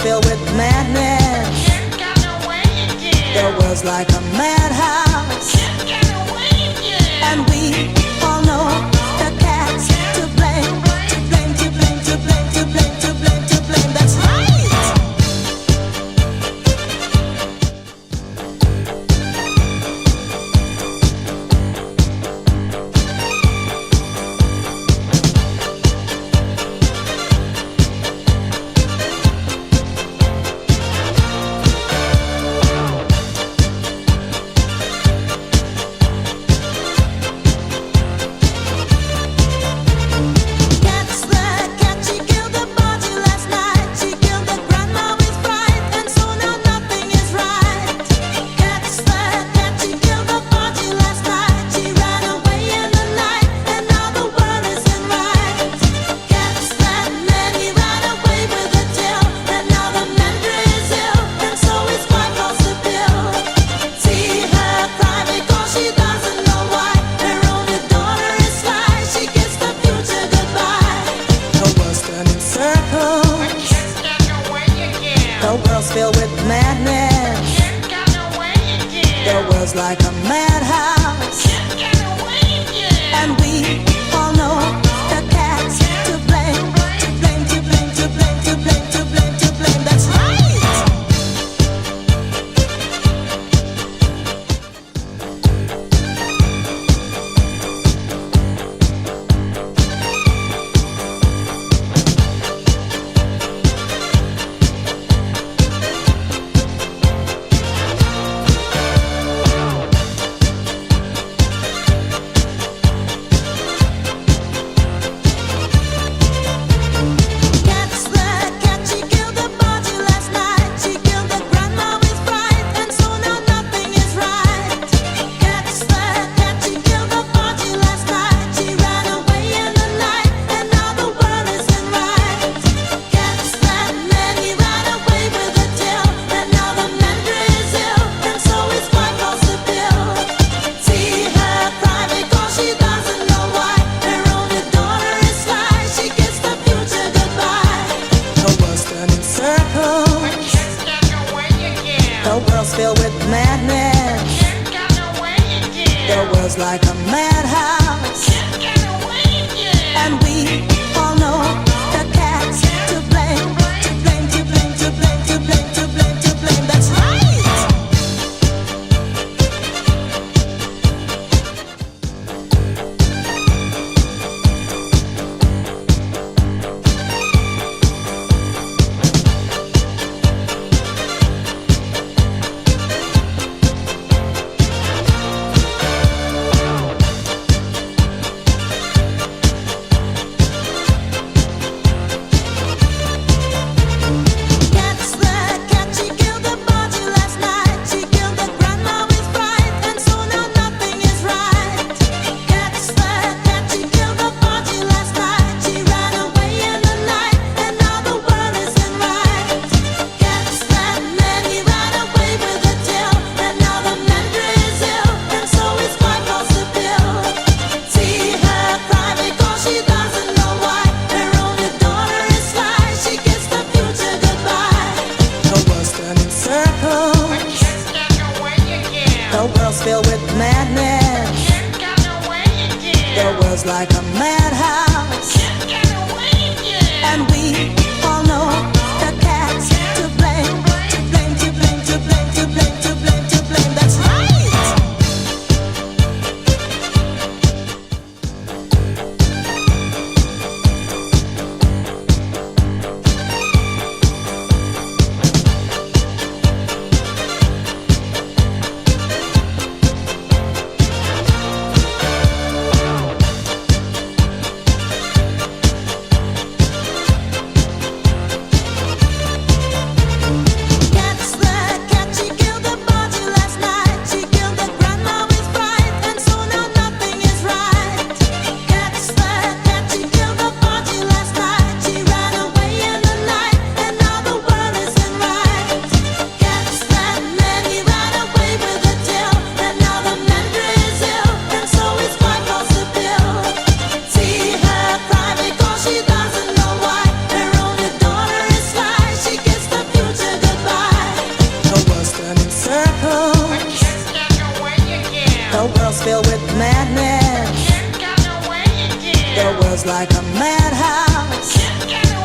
world's filled with madness. Can't get away again. The world's like a madhouse. Can't get away again. And we all know the cat's to blame. To blame, to blame, to blame, to blame, to blame, to blame. That's right. Filled with madness. Can't get away again. The world's like a madhouse. Can't get away again. And we all know the cat's to blame. To blame, to blame, to blame, to blame, to blame, to blame. That's right. Filled with madness. Can't get away again. The world's like a madhouse. Can't get away again. And we all know the cat's to blame. To blame, to blame, to blame, to blame, to blame, to blame. That's right. The world's filled with madness. Just got away again. The world's like a madhouse. Just got